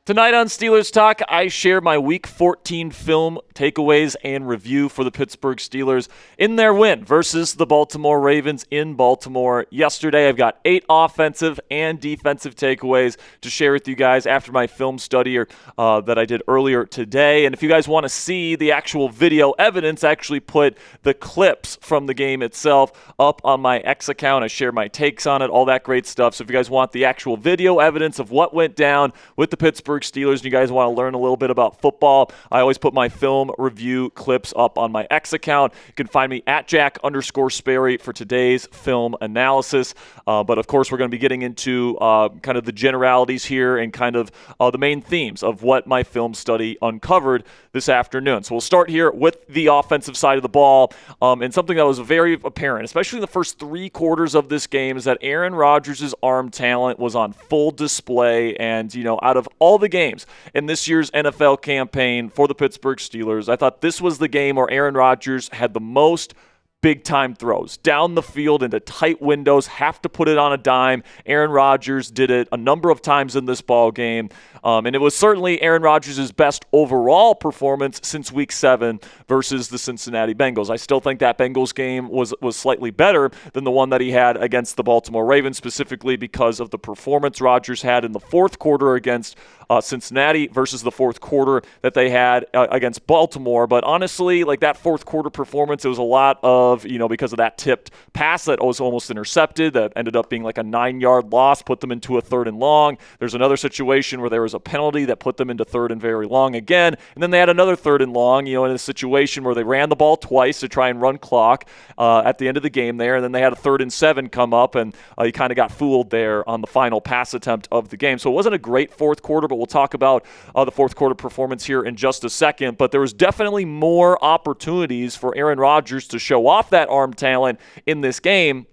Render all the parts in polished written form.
Tonight on Steelers Talk, I share my Week 14 film takeaways and review for the Pittsburgh Steelers in their win versus the Baltimore Ravens in Baltimore yesterday. I've got 8 offensive and defensive takeaways to share with you guys after my film study that I did earlier today. And if you guys want to see the actual video evidence, I actually put the clips from the game itself up on my X account. I share my takes on it, all that great stuff. So if you guys want the actual video evidence of what went down with the Pittsburgh Steelers and you guys want to learn a little bit about football, I always put my film review clips up on my X account. You can find me at Jack_Sperry for today's film analysis. But of course, we're going to be getting into kind of the generalities here and kind of the main themes of what my film study uncovered this afternoon. So we'll start here with the offensive side of the ball. And something that was very apparent, especially in the first 3 quarters of this game, is that Aaron Rodgers' arm talent was on full display. And, out of all the games in this year's NFL campaign for the Pittsburgh Steelers, I thought this was the game where Aaron Rodgers had the most big-time throws down the field into tight windows, have to put it on a dime. Aaron Rodgers did it a number of times in this ball game, and it was certainly Aaron Rodgers' best overall performance since Week 7 versus the Cincinnati Bengals. I still think that Bengals game was slightly better than the one that he had against the Baltimore Ravens, specifically because of the performance Rodgers had in the fourth quarter against Cincinnati versus the fourth quarter that they had against Baltimore. But honestly, like that fourth quarter performance, it was a lot of, because of that tipped pass that was almost intercepted that ended up being like a 9-yard loss, put them into a 3rd and long. There's another situation where there was a penalty that put them into 3rd and very long again. And then they had another 3rd and long, in a situation where they ran the ball twice to try and run clock at the end of the game there. And then they had a 3rd and 7 come up, and you kind of got fooled there on the final pass attempt of the game. So it wasn't a great fourth quarter, but we'll talk about the fourth quarter performance here in just a second. But there was definitely more opportunities for Aaron Rodgers to show off that arm talent in this game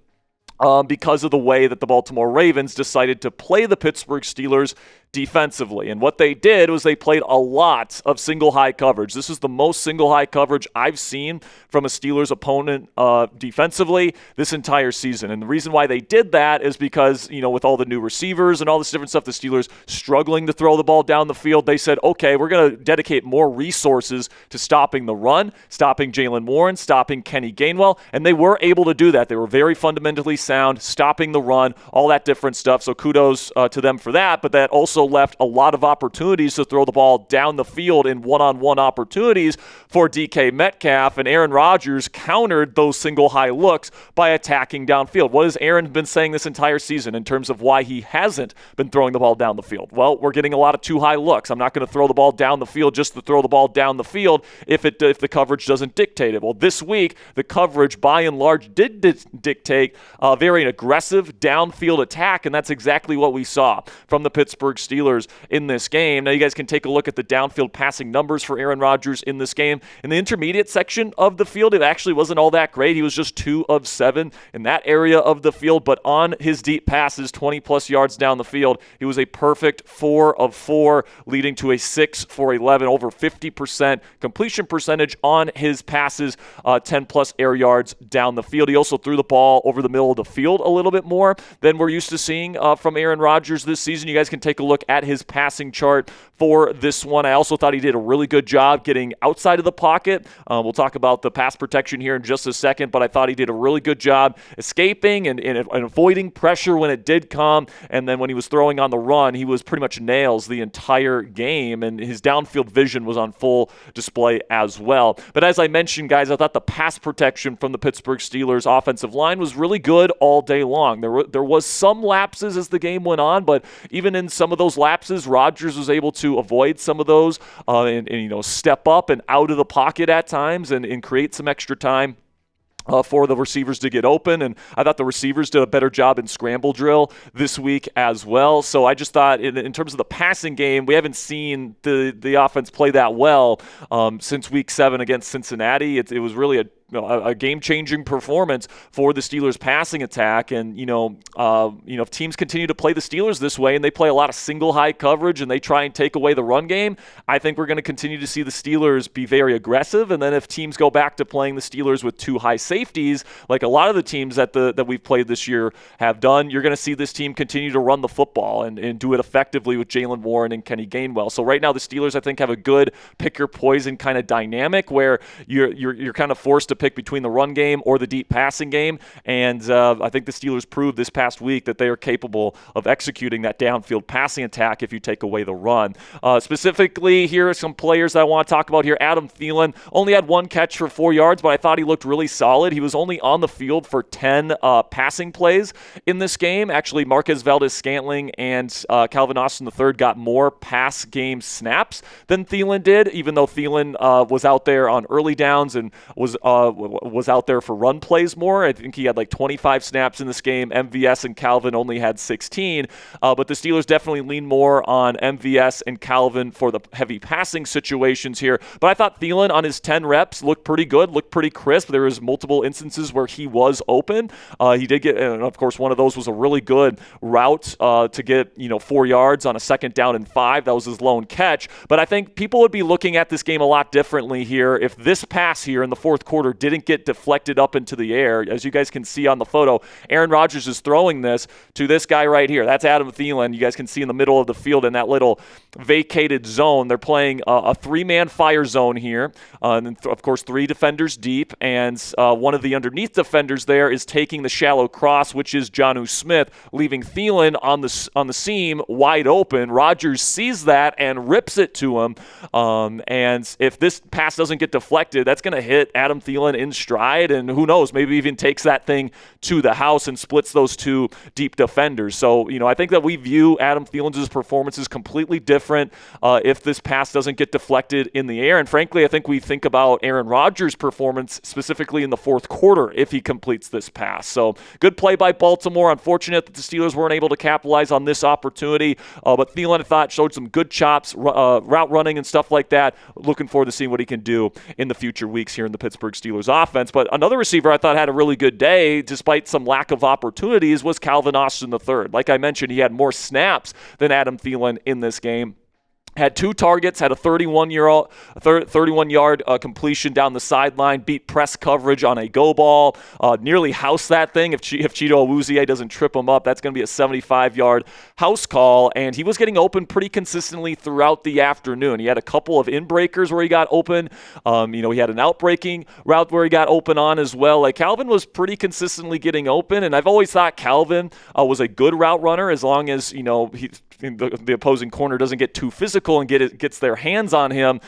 because of the way that the Baltimore Ravens decided to play the Pittsburgh Steelers defensively. And what they did was they played a lot of single high coverage. This is the most single high coverage I've seen from a Steelers opponent defensively this entire season. And the reason why they did that is because, with all the new receivers and all this different stuff, the Steelers struggling to throw the ball down the field, they said, okay, we're going to dedicate more resources to stopping the run, stopping Jalen Warren, stopping Kenny Gainwell. And they were able to do that. They were very fundamentally sound, stopping the run, all that different stuff. So kudos to them for that. But that also left a lot of opportunities to throw the ball down the field in one-on-one opportunities for DK Metcalf, and Aaron Rodgers countered those single high looks by attacking downfield. What has Aaron been saying this entire season in terms of why he hasn't been throwing the ball down the field? Well, we're getting a lot of too high looks. I'm not going to throw the ball down the field just to throw the ball down the field if the coverage doesn't dictate it. Well, this week, the coverage by and large did dictate a very aggressive downfield attack, and that's exactly what we saw from the Pittsburgh Steelers in this game. Now, you guys can take a look at the downfield passing numbers for Aaron Rodgers in this game. In the intermediate section of the field, it actually wasn't all that great. He was just 2 of 7 in that area of the field, but on his deep passes, 20-plus yards down the field, he was a perfect 4 of 4, leading to a 6 for 11, over 50% completion percentage on his passes, 10-plus air yards down the field. He also threw the ball over the middle of the field a little bit more than we're used to seeing from Aaron Rodgers this season. You guys can take a look at his passing chart for this one. I also thought he did a really good job getting outside of the pocket. We'll talk about the pass protection here in just a second, but I thought he did a really good job escaping and avoiding pressure when it did come. And then when he was throwing on the run, he was pretty much nails the entire game, and his downfield vision was on full display as well. But as I mentioned, guys, I thought the pass protection from the Pittsburgh Steelers offensive line was really good all day long. There was some lapses as the game went on, but even in some of those lapses, Rodgers was able to avoid some of those and step up and out of the pocket at times and create some extra time for the receivers to get open. And I thought the receivers did a better job in scramble drill this week as well. So I just thought in terms of the passing game, we haven't seen the offense play that well since Week 7 against Cincinnati. It was really a a game-changing performance for the Steelers' passing attack. And if teams continue to play the Steelers this way and they play a lot of single high coverage and they try and take away the run game, I think we're going to continue to see the Steelers be very aggressive. And then if teams go back to playing the Steelers with two high safeties, like a lot of the teams that we've played this year have done, you're going to see this team continue to run the football and do it effectively with Jalen Warren and Kenny Gainwell. So right now the Steelers, I think, have a good pick your poison kind of dynamic where you're kind of forced to pick between the run game or the deep passing game. And I think the Steelers proved this past week that they are capable of executing that downfield passing attack if you take away the run. Specifically, here are some players that I want to talk about here. Adam Thielen only had one catch for 4 yards, but I thought he looked really solid. He was only on the field for 10 passing plays in this game. Actually, Marquez Valdes-Scantling and Calvin Austin III got more pass game snaps than Thielen did, even though Thielen was out there on early downs and was out there for run plays more. I think he had like 25 snaps in this game. MVS and Calvin only had 16, but the Steelers definitely lean more on MVS and Calvin for the heavy passing situations here. But I thought Thielen on his 10 reps looked pretty good, looked pretty crisp. There was multiple instances where he was open. He did get, and of course, one of those was a really good route to get 4 yards on a 2nd down and 5. That was his lone catch. But I think people would be looking at this game a lot differently here if this pass here in the 4th quarter didn't get deflected up into the air. As you guys can see on the photo, Aaron Rodgers is throwing this to this guy right here. That's Adam Thielen. You guys can see in the middle of the field in that little vacated zone. They're playing a 3-man fire zone here. And of course, 3 defenders deep. And one of the underneath defenders there is taking the shallow cross, which is Jonnu Smith, leaving Thielen on the seam wide open. Rodgers sees that and rips it to him. And if this pass doesn't get deflected, that's going to hit Adam Thielen in stride. And who knows, maybe even takes that thing to the house and splits those 2 deep defenders. So, I think that we view Adam Thielen's performance as completely different if this pass doesn't get deflected in the air. And frankly, I think we think about Aaron Rodgers' performance specifically in the 4th quarter if he completes this pass. So good play by Baltimore. Unfortunate that the Steelers weren't able to capitalize on this opportunity. But Thielen, I thought, showed some good chops, route running and stuff like that. Looking forward to seeing what he can do in the future weeks here in the Pittsburgh Steelers offense. But another receiver I thought had a really good day, despite some lack of opportunities, was Calvin Austin III. Like I mentioned, he had more snaps than Adam Thielen in this game. Had 2 targets, had a 31-yard completion down the sideline, beat press coverage on a go ball, nearly housed that thing. If Chido Awuzie doesn't trip him up, that's going to be a 75-yard house call, and he was getting open pretty consistently throughout the afternoon. He had a couple of in-breakers where he got open. He had an out-breaking route where he got open on as well. Like, Calvin was pretty consistently getting open, and I've always thought Calvin was a good route runner as long as, the opposing corner doesn't get too physical and gets their hands on him.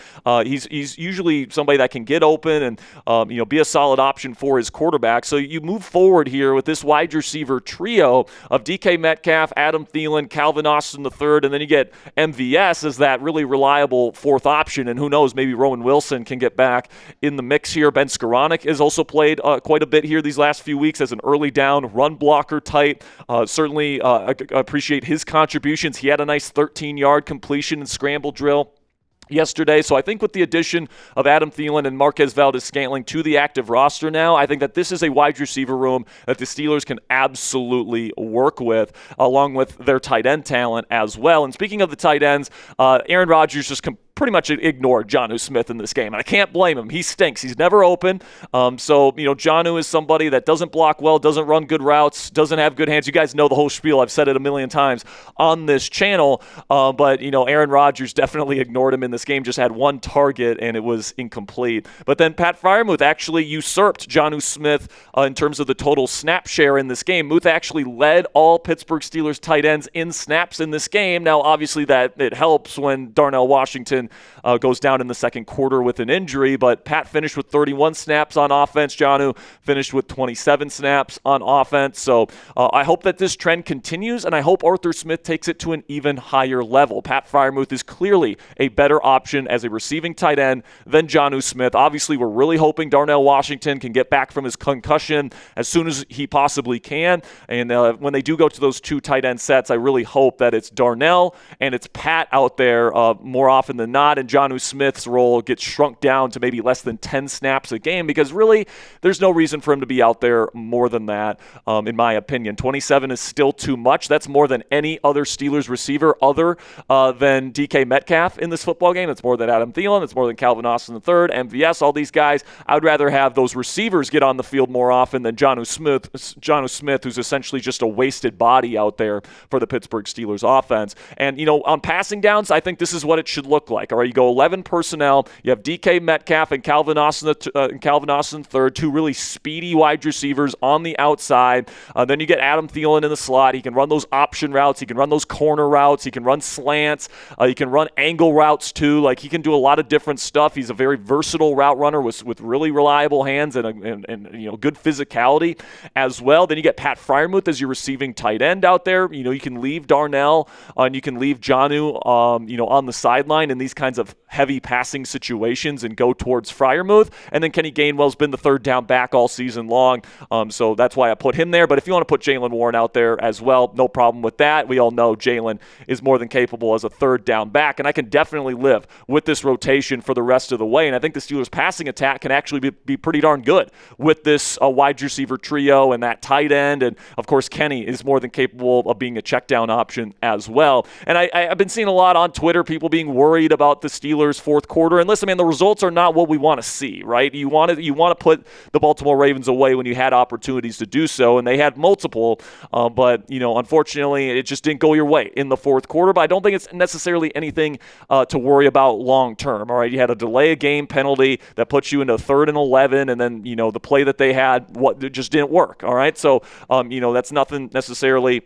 He's usually somebody that can get open and be a solid option for his quarterback. So you move forward here with this wide receiver trio of DK Metcalf, Adam Thielen, Calvin Austin III, and then you get MVS as that really reliable 4th option. And who knows, maybe Roman Wilson can get back in the mix here. Ben Skoranek has also played quite a bit here these last few weeks as an early down run blocker type. Certainly appreciate his contributions. He had a nice 13-yard completion and scramble drill yesterday. So I think with the addition of Adam Thielen and Marquez Valdes-Scantling to the active roster now, I think that this is a wide receiver room that the Steelers can absolutely work with, along with their tight end talent as well. And speaking of the tight ends, Aaron Rodgers just pretty much ignored Jonnu Smith in this game, and I can't blame him. He stinks. He's never open. So Jonnu is somebody that doesn't block well, doesn't run good routes, doesn't have good hands. You guys know the whole spiel. I've said it a million times on this channel. But Aaron Rodgers definitely ignored him in this game, just had 1 target, and it was incomplete. But then Pat Freiermuth actually usurped Jonnu Smith in terms of the total snap share in this game. Muth actually led all Pittsburgh Steelers tight ends in snaps in this game. Now, obviously, that it helps when Darnell Washington goes down in the 2nd quarter with an injury, but Pat finished with 31 snaps on offense. Jonnu finished with 27 snaps on offense. So I hope that this trend continues, and I hope Arthur Smith takes it to an even higher level. Pat Freiermuth is clearly a better option as a receiving tight end than Jonnu Smith. Obviously, we're really hoping Darnell Washington can get back from his concussion as soon as he possibly can. And when they do go to those 2 tight end sets, I really hope that it's Darnell and it's Pat out there more often than not, and Jonnu Smith's role gets shrunk down to maybe less than 10 snaps a game, because really there's no reason for him to be out there more than that, in my opinion. 27 is still too much. That's more than any other Steelers receiver other than DK Metcalf in this football game. It's more than Adam Thielen. It's more than Calvin Austin III, MVS, all these guys. I would rather have those receivers get on the field more often than Jonnu Smith, who's essentially just a wasted body out there for the Pittsburgh Steelers offense. And, on passing downs, I think this is what it should look like. All right, you go 11 personnel. You have DK Metcalf and Calvin Austin III, two really speedy wide receivers on the outside. Then you get Adam Thielen in the slot. He can run those option routes. He can run those corner routes. He can run slants. He can run angle routes too. Like, he can do a lot of different stuff. He's a very versatile route runner with really reliable hands and good physicality as well. Then you get Pat Freiermuth as your receiving tight end out there. You can leave Darnell and you can leave Jonnu on the sideline in these kinds of heavy passing situations and go towards Freiermuth. And then Kenny Gainwell's been the third down back all season long, so that's why I put him there. But if you want to put Jaylen Warren out there as well, no problem with that. We all know Jalen is more than capable as a third down back, and I can definitely live with this rotation for the rest of the way. And I think the Steelers' passing attack can actually be pretty darn good with this wide receiver trio and that tight end. And, of course, Kenny is more than capable of being a check down option as well. And I've been seeing a lot on Twitter, people being worried about the Steelers' fourth quarter. And listen, man, the results are not what we want to see, right? You want to put the Baltimore Ravens away when you had opportunities to do so, and they had multiple. But unfortunately, it just didn't go your way in the fourth quarter. But I don't think it's necessarily anything to worry about long term. All right, you had a delay of game penalty that puts you into 3rd and 11, and then the play that they had, it just didn't work. All right, so that's nothing necessarily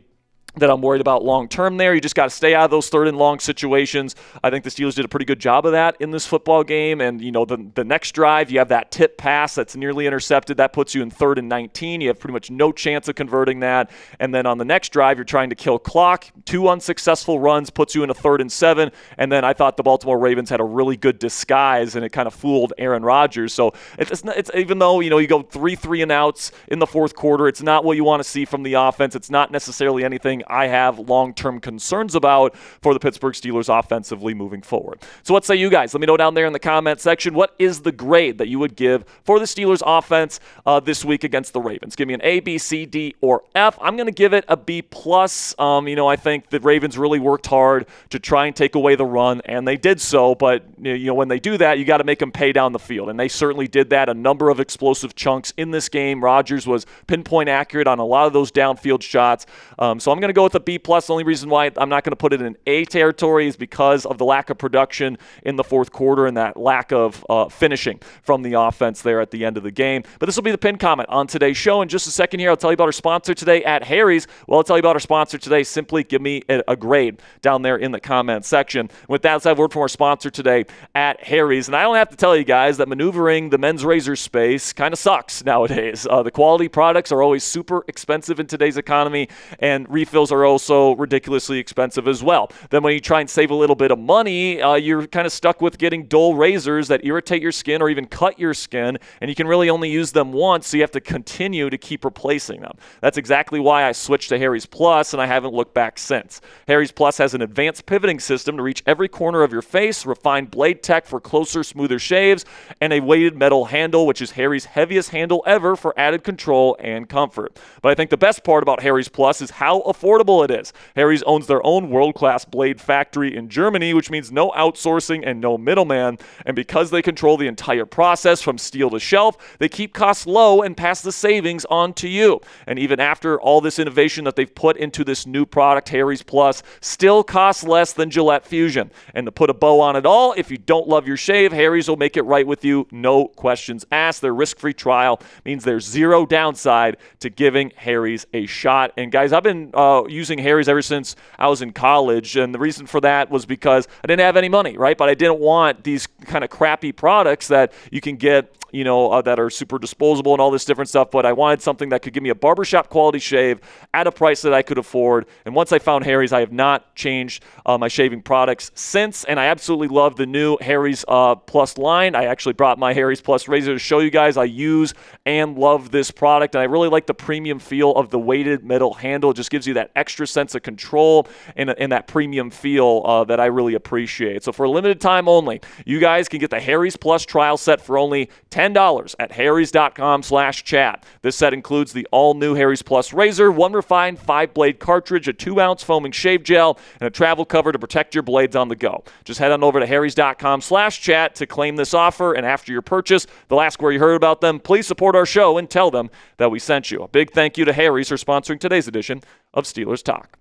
that I'm worried about long term there. You just got to stay out of those 3rd and long situations. I think the Steelers did a pretty good job of that in this football game. And, the next drive, you have that tip pass that's nearly intercepted. That puts you in 3rd and 19. You have pretty much no chance of converting that. And then on the next drive, you're trying to kill clock. 2 unsuccessful runs puts you in a 3rd and 7. And then I thought the Baltimore Ravens had a really good disguise, and it kind of fooled Aaron Rodgers. So it's even though, you go 3 and outs in the fourth quarter, it's not what you want to see from the offense. It's not necessarily anything I have long-term concerns about for the Pittsburgh Steelers offensively moving forward. So what say you guys? Let me know down there in the comment section. What is the grade that you would give for the Steelers offense this week against the Ravens? Give me an A, B, C, D, or F. I'm going to give it a B+. I think the Ravens really worked hard to try and take away the run, and they did so. But when they do that, you got to make them pay down the field, and they certainly did that. A number of explosive chunks in this game. Rodgers was pinpoint accurate on a lot of those downfield shots. So I'm going to go with a B+. The only reason why I'm not going to put it in A territory is because of the lack of production in the fourth quarter and that lack of finishing from the offense there at the end of the game. But this will be the pinned comment on today's show. In just a second here, I'll tell you about our sponsor today at Harry's. Well, I'll tell you about our sponsor today. Simply give me a grade down there in the comment section. With that, let's have a word from our sponsor today at Harry's. And I don't have to tell you guys that maneuvering the men's razor space kind of sucks nowadays. The quality products are always super expensive in today's economy, and refills are also ridiculously expensive as well. Then when you try and save a little bit of money, you're kind of stuck with getting dull razors that irritate your skin or even cut your skin, and you can really only use them once, so you have to continue to keep replacing them. That's exactly why I switched to Harry's Plus, and I haven't looked back since. Harry's Plus has an advanced pivoting system to reach every corner of your face, refined blade tech for closer, smoother shaves, and a weighted metal handle, which is Harry's heaviest handle ever for added control and comfort. But I think the best part about Harry's Plus is how affordable it is. Harry's owns their own world-class blade factory in Germany, which means no outsourcing and no middleman. And because they control the entire process from steel to shelf, they keep costs low and pass the savings on to you. And even after all this innovation that they've put into this new product, Harry's Plus still costs less than Gillette Fusion. And to put a bow on it all, if you don't love your shave, Harry's will make it right with you, no questions asked. Their risk-free trial means there's zero downside to giving Harry's a shot. And guys, I've been using Harry's ever since I was in college, and the reason for that was because I didn't have any money, right? But I didn't want these kind of crappy products that you can get that are super disposable and all this different stuff, but I wanted something that could give me a barbershop quality shave at a price that I could afford. And once I found Harry's, I have not changed my shaving products since, and I absolutely love the new Harry's Plus line. I actually brought my Harry's Plus razor to show you guys. I use and love this product, and I really like the premium feel of the weighted metal handle. It just gives you that extra sense of control and that premium feel that I really appreciate. So for a limited time only, you guys can get the Harry's Plus trial set for only $10 at harrys.com/chat. This set includes the all-new Harry's Plus razor, one refined 5-blade cartridge, a 2-ounce foaming shave gel, and a travel cover to protect your blades on the go. Just head on over to harrys.com/chat to claim this offer, and after your purchase, they'll ask where you heard about them. Please support our show and tell them that we sent you. A big thank you to Harry's for sponsoring today's edition of Steelers Talk.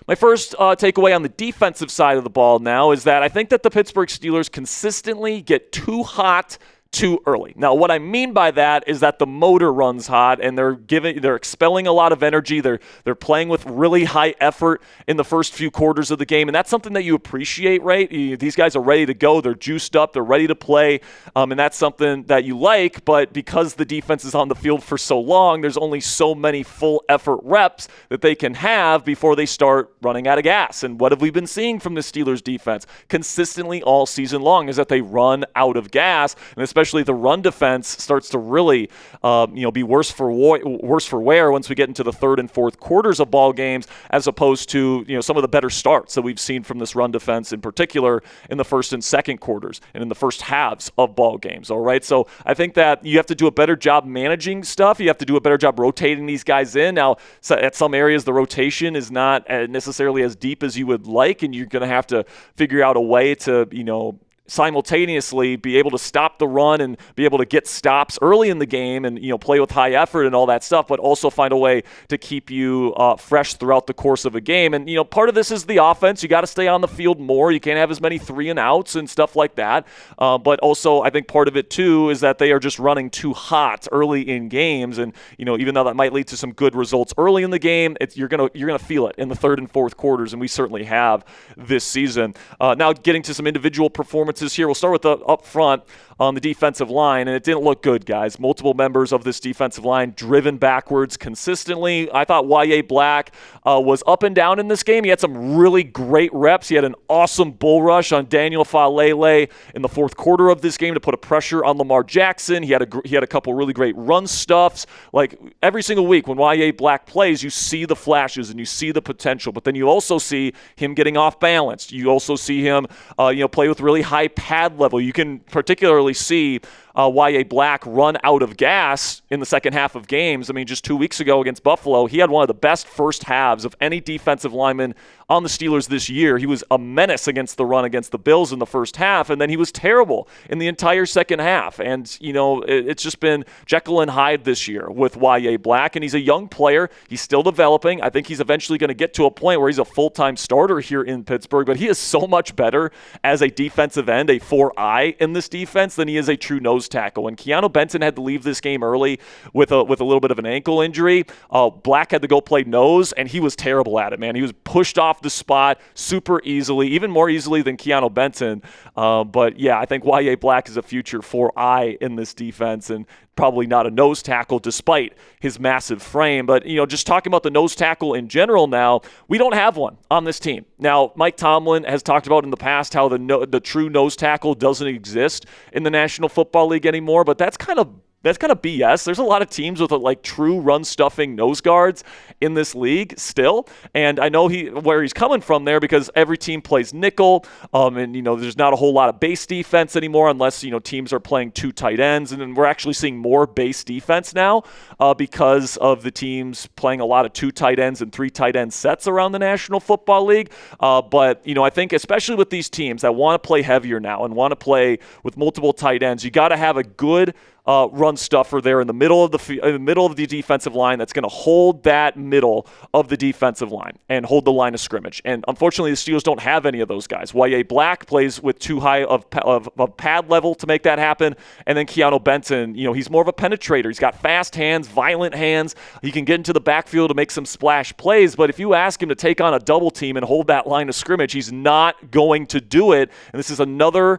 My first takeaway on the defensive side of the ball now is that I think that the Pittsburgh Steelers consistently get too hot too early. Now, what I mean by that is that the motor runs hot and they're expelling a lot of energy. They're playing with really high effort in the first few quarters of the game, and that's something that you appreciate, right? These guys are ready to go. They're juiced up. They're ready to play, and that's something that you like, but because the defense is on the field for so long, there's only so many full effort reps that they can have before they start running out of gas. And what have we been seeing from the Steelers defense consistently all season long is that they run out of gas, and especially the run defense starts to really be worse for wear once we get into the third and fourth quarters of ball games, as opposed to some of the better starts that we've seen from this run defense, in particular in the first and second quarters and in the first halves of ball games. All right, so I think that you have to do a better job managing stuff. You have to do a better job rotating these guys in. Now, at some areas, the rotation is not necessarily as deep as you would like, and you're going to have to figure out a way to simultaneously be able to stop the run and be able to get stops early in the game and play with high effort and all that stuff, but also find a way to keep you fresh throughout the course of a game. And part of this is the offense. You got to stay on the field more. You can't have as many 3-and-outs and stuff like that. But also, I think part of it too is that they are just running too hot early in games. And even though that might lead to some good results early in the game, you're gonna feel it in the third and fourth quarters, and we certainly have this season. Now, getting to some individual performances here. We'll start with the up front on the defensive line, and it didn't look good, guys. Multiple members of this defensive line driven backwards consistently. I thought Y.A. Black was up and down in this game. He had some really great reps. He had an awesome bull rush on Daniel Falele in the fourth quarter of this game to put a pressure on Lamar Jackson. He had a couple really great run stuffs. Like every single week when Y.A. Black plays, you see the flashes and you see the potential, but then you also see him getting off balance. You also see him play with really high pad level. You can particularly see Y.A. Black run out of gas in the second half of games. I mean, just 2 weeks ago against Buffalo, he had one of the best first halves of any defensive lineman on the Steelers this year. He was a menace against the run against the Bills in the first half, and then he was terrible in the entire second half. And, it's just been Jekyll and Hyde this year with Y.A. Black, and he's a young player. He's still developing. I think he's eventually going to get to a point where he's a full-time starter here in Pittsburgh, but he is so much better as a defensive end, a 4-eye in this defense, than he is a true nose tackle. And Keanu Benton had to leave this game early with a little bit of an ankle injury. Black had to go play nose, and he was terrible at it, man. He was pushed off the spot super easily, even more easily than Keanu Benton. But yeah, I think Y.A. Black is a future 4-eye in this defense, and probably not a nose tackle despite his massive frame. But, just talking about the nose tackle in general now, we don't have one on this team. Now, Mike Tomlin has talked about in the past how the true nose tackle doesn't exist in the National Football League anymore, but that's kind of BS. There's a lot of teams with true run-stuffing nose guards in this league still, and I know where he's coming from there because every team plays nickel, and there's not a whole lot of base defense anymore unless teams are playing 2 tight ends, and then we're actually seeing more base defense now because of the teams playing a lot of 2 tight ends and 3 tight end sets around the National Football League. But I think especially with these teams that want to play heavier now and want to play with multiple tight ends, you got to have a good run stuffer there in the middle of the defensive line that's going to hold that middle of the defensive line and hold the line of scrimmage. And unfortunately, the Steelers don't have any of those guys. Y.A. Black plays with too high of pad level to make that happen. And then Keanu Benton, he's more of a penetrator. He's got fast hands, violent hands. He can get into the backfield to make some splash plays. But if you ask him to take on a double team and hold that line of scrimmage, he's not going to do it. And this is another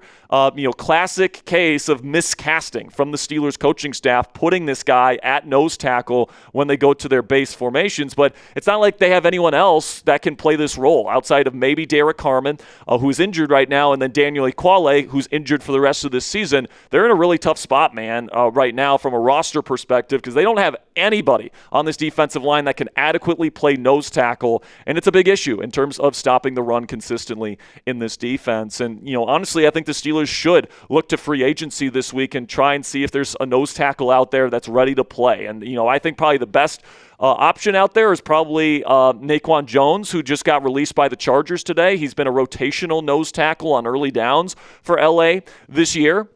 classic case of miscasting from the Steelers coaching staff, putting this guy at nose tackle when they go to their base formations. But it's not like they have anyone else that can play this role outside of maybe Derek Harmon, who's injured right now, and then Daniel Equale, who's injured for the rest of this season. They're in a really tough spot, man, right now from a roster perspective, because they don't have anybody on this defensive line that can adequately play nose tackle, and it's a big issue in terms of stopping the run consistently in this defense. And, honestly, I think the Steelers should look to free agency this week and try and see if there's a nose tackle out there that's ready to play. And, I think probably the best option out there is probably Naquan Jones, who just got released by the Chargers today. He's been a rotational nose tackle on early downs for LA this year.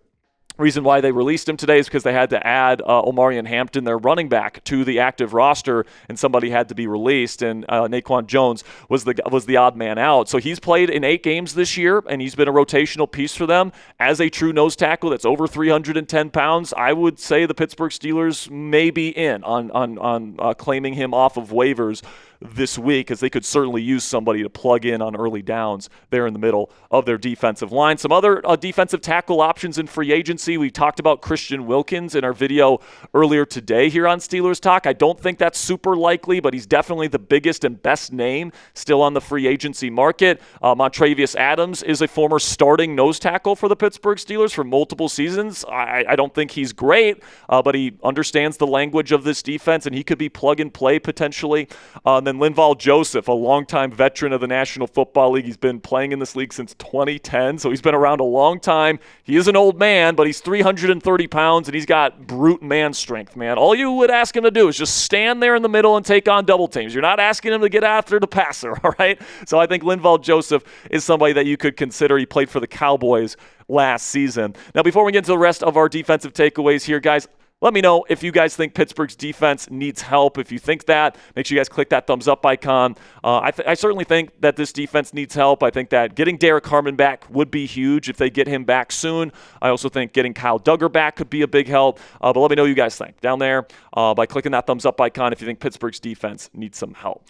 Reason why they released him today is because they had to add Omarion Hampton, their running back, to the active roster, and somebody had to be released, and Naquan Jones was the odd man out. So he's played in 8 games this year, and he's been a rotational piece for them as a true nose tackle that's over 310 pounds. I would say the Pittsburgh Steelers may be in on claiming him off of waivers this week, as they could certainly use somebody to plug in on early downs there in the middle of their defensive line. Some other defensive tackle options in free agency. We talked about Christian Wilkins in our video earlier today here on Steelers Talk. I don't think that's super likely, but he's definitely the biggest and best name still on the free agency market. Montravius Adams is a former starting nose tackle for the Pittsburgh Steelers for multiple seasons. I don't think he's great, but he understands the language of this defense, and he could be plug and play potentially. And then Linval Joseph, a longtime veteran of the National Football League. He's been playing in this league since 2010, so he's been around a long time. He is an old man, but he's 330 pounds, and he's got brute man strength, man. All you would ask him to do is just stand there in the middle and take on double teams. You're not asking him to get after the passer, all right? So I think Linval Joseph is somebody that you could consider. He played for the Cowboys last season. Now, before we get into the rest of our defensive takeaways here, guys, let me know if you guys think Pittsburgh's defense needs help. If you think that, make sure you guys click that thumbs up icon. I certainly think that this defense needs help. I think that getting Derek Harmon back would be huge if they get him back soon. I also think getting Kyle Duggar back could be a big help. But let me know what you guys think down there by clicking that thumbs up icon if you think Pittsburgh's defense needs some help.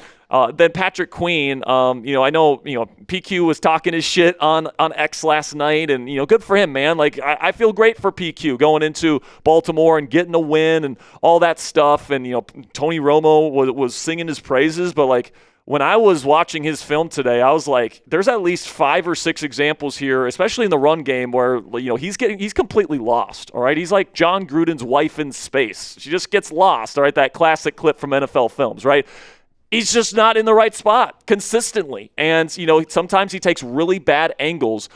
Then Patrick Queen, I know, PQ was talking his shit on X last night, and, good for him, man. Like, I feel great for PQ going into Baltimore and getting a win and all that stuff. And, Tony Romo was singing his praises, but, like, when I was watching his film today, I was like, there's at least 5 or 6 examples here, especially in the run game, where, he's completely lost, all right? He's like John Gruden's wife in space. She just gets lost, all right? That classic clip from NFL films, right? He's just not in the right spot consistently. And, sometimes he takes really bad angles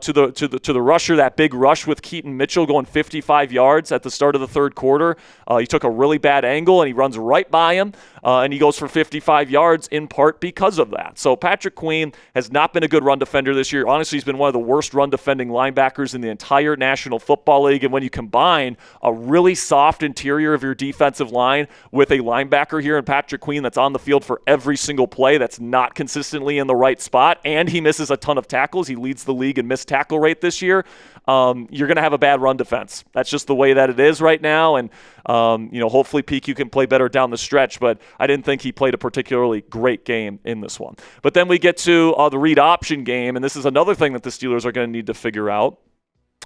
to the rusher, that big rush with Keaton Mitchell going 55 yards at the start of the third quarter. He took a really bad angle, and he runs right by him, and he goes for 55 yards in part because of that. So Patrick Queen has not been a good run defender this year. Honestly, he's been one of the worst run defending linebackers in the entire National Football League. And when you combine a really soft interior of your defensive line with a linebacker here in Patrick Queen that's on the field for every single play, that's not consistently in the right spot, and he misses a ton of tackles. He leads the league in missed tackle rate this year. You're going to have a bad run defense. That's just the way that it is right now. And, hopefully PQ can play better down the stretch, but I didn't think he played a particularly great game in this one. But then we get to the read option game, and this is another thing that the Steelers are going to need to figure out.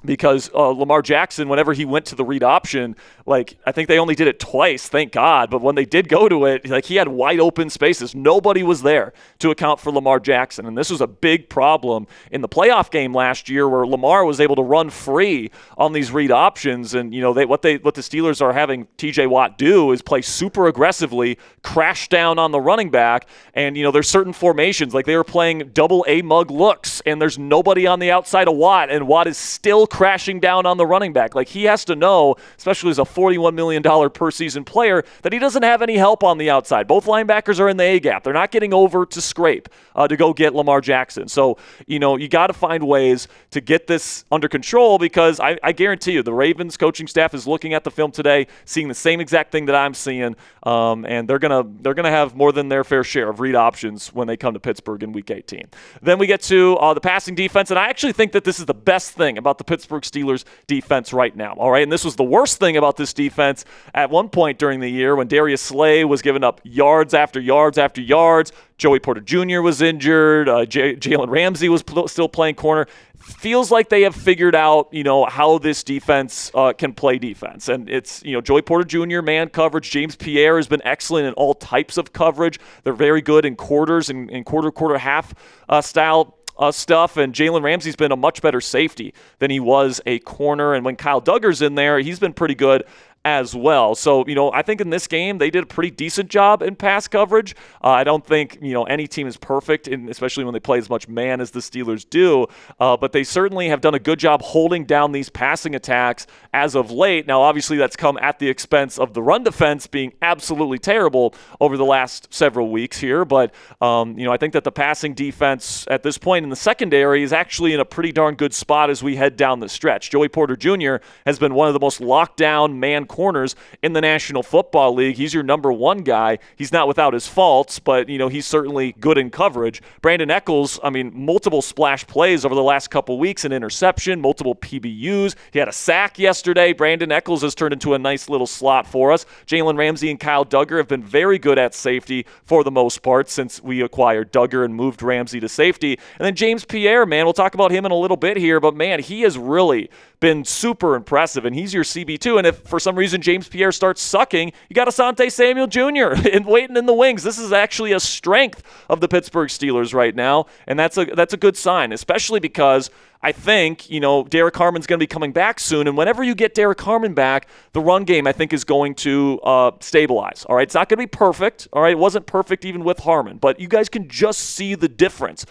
Because Lamar Jackson, whenever he went to the read option, I think they only did it twice, thank God. But when they did go to it, he had wide open spaces. Nobody was there to account for Lamar Jackson. And this was a big problem in the playoff game last year, where Lamar was able to run free on these read options. And, what the Steelers are having TJ Watt do is play super aggressively, crash down on the running back. And, there's certain formations, like they were playing double A mug looks, and there's nobody on the outside of Watt, and Watt is still crashing down on the running back. Like, he has to know, especially as a $41 million per season player, that he doesn't have any help on the outside. Both linebackers are in the A-gap. They're not getting over to scrape to go get Lamar Jackson. So, you got to find ways to get this under control, because I guarantee you the Ravens coaching staff is looking at the film today, seeing the same exact thing that I'm seeing, and they're gonna have more than their fair share of read options when they come to Pittsburgh in Week 18. Then we get to the passing defense, and I actually think that this is the best thing about the Pittsburgh Steelers defense right now. All right, and this was the worst thing about this defense at one point during the year when Darius Slay was giving up yards after yards after yards. Joey Porter Jr. was injured. Jalen Ramsey was still playing corner. Feels like they have figured out, how this defense can play defense. And it's, Joey Porter Jr., man coverage. James Pierre has been excellent in all types of coverage. They're very good in quarters and quarter half style stuff, and Jalen Ramsey's been a much better safety than he was a corner. And when Kyle Duggar's in there, he's been pretty good as well. So, I think in this game, they did a pretty decent job in pass coverage. I don't think, any team is perfect, especially when they play as much man as the Steelers do, but they certainly have done a good job holding down these passing attacks as of late. Now, obviously, that's come at the expense of the run defense being absolutely terrible over the last several weeks here, but, I think that the passing defense at this point in the secondary is actually in a pretty darn good spot as we head down the stretch. Joey Porter Jr. has been one of the most locked down man corners in the National Football League. He's your number one guy. He's not without his faults, but, he's certainly good in coverage. Brandin Echols, multiple splash plays over the last couple weeks, an interception, multiple PBUs. He had a sack yesterday. Brandin Echols has turned into a nice little slot for us. Jalen Ramsey and Kyle Duggar have been very good at safety for the most part since we acquired Duggar and moved Ramsey to safety. And then James Pierre, man, we'll talk about him in a little bit here, but man, he has really been super impressive, and he's your CB2. And if for some reason James Pierre starts sucking, you got Asante Samuel Jr. and waiting in the wings. This is actually a strength of the Pittsburgh Steelers right now, and that's a good sign, especially because I think, Derek Harmon's going to be coming back soon, and whenever you get Derek Harmon back, the run game, I think, is going to stabilize, all right? It's not going to be perfect, all right? It wasn't perfect even with Harmon, but you guys can just see the difference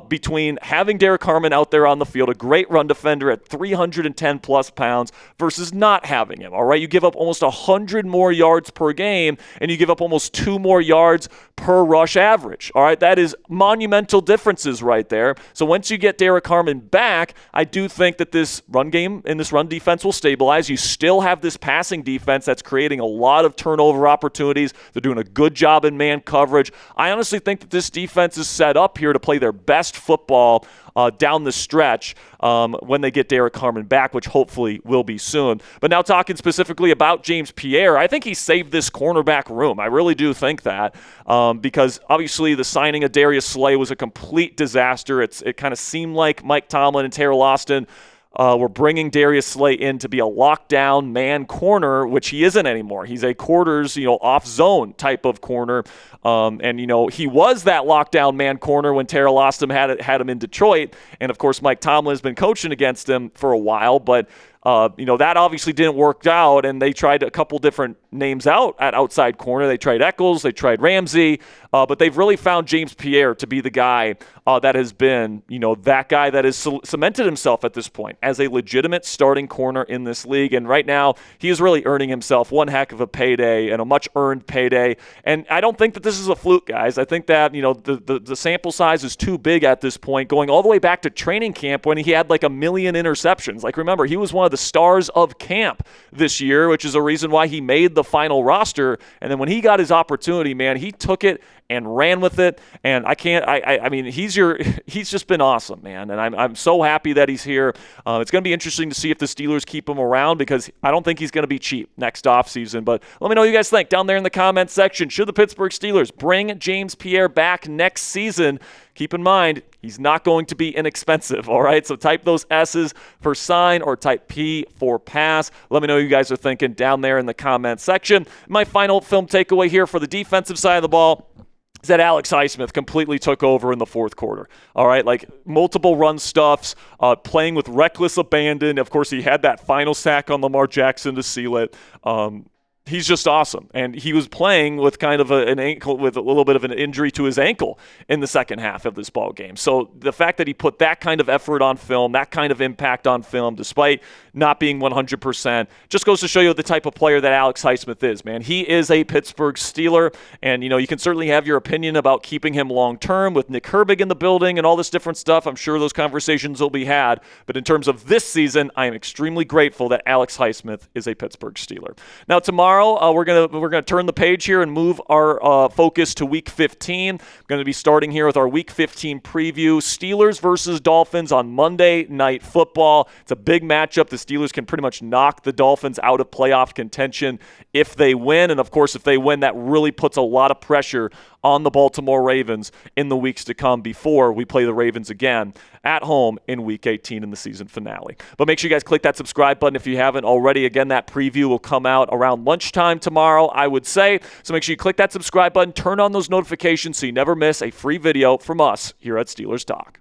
between having Derek Harmon out there on the field, a great run defender at 310-plus pounds, versus not having him, all right? You give up almost 100 more yards per game, and you give up almost 2 more yards per rush average, all right? That is monumental differences right there. So once you get Derek Harmon back, I do think that this run game and this run defense will stabilize. You still have this passing defense that's creating a lot of turnover opportunities. They're doing a good job in man coverage. I honestly think that this defense is set up here to play their best football down the stretch when they get Derek Harmon back, which hopefully will be soon. But now talking specifically about James Pierre, I think he saved this cornerback room. I really do think that because obviously the signing of Darius Slay was a complete disaster. It kind of seemed like Mike Tomlin and Terrell Austin were bringing Darius Slay in to be a lockdown man corner, which he isn't anymore. He's a quarters, off zone type of corner. And he was that lockdown man corner when Terrell Austin had him in Detroit. And of course, Mike Tomlin has been coaching against him for a while, but that obviously didn't work out, and they tried a couple different names out at outside corner. They tried Echols, they tried Ramsey, but they've really found James Pierre to be the guy that has been, that guy that has cemented himself at this point as a legitimate starting corner in this league. And right now, he is really earning himself one heck of a payday and a much-earned payday. And I don't think that this is a fluke, guys. I think that, the sample size is too big at this point, going all the way back to training camp when he had like 1 million interceptions. Like, remember, he was one of the stars of camp this year, which is a reason why he made the final roster. And then when he got his opportunity, man, he took it and ran with it. And he's just been awesome, man. And I'm so happy that he's here. It's going to be interesting to see if the Steelers keep him around, because I don't think he's going to be cheap next offseason. But let me know what you guys think down there in the comments section. Should the Pittsburgh Steelers bring James Pierre back next season? Keep in mind, he's not going to be inexpensive, all right? So type those S's for sign or type P for pass. Let me know what you guys are thinking down there in the comments section. My final film takeaway here for the defensive side of the ball is that Alex Highsmith completely took over in the fourth quarter. All right, like multiple run stuffs, playing with reckless abandon. Of course, he had that final sack on Lamar Jackson to seal it. He's just awesome. And he was playing with kind of an ankle, with a little bit of an injury to his ankle in the second half of this ball game. So the fact that he put that kind of effort on film, that kind of impact on film, despite not being 100%, just goes to show you the type of player that Alex Highsmith is, man. He is a Pittsburgh Steeler, and, you can certainly have your opinion about keeping him long-term with Nick Herbig in the building and all this different stuff. I'm sure those conversations will be had. But in terms of this season, I am extremely grateful that Alex Highsmith is a Pittsburgh Steeler. Now, tomorrow, we're gonna turn the page here and move our focus to Week 15. I'm going to be starting here with our Week 15 preview. Steelers versus Dolphins on Monday Night Football. It's a big matchup. The Steelers can pretty much knock the Dolphins out of playoff contention if they win. And, of course, if they win, that really puts a lot of pressure on the Baltimore Ravens in the weeks to come before we play the Ravens again at home in Week 18 in the season finale. But make sure you guys click that subscribe button if you haven't already. Again, that preview will come out around lunchtime tomorrow, I would say. So make sure you click that subscribe button, turn on those notifications so you never miss a free video from us here at Steelers Talk.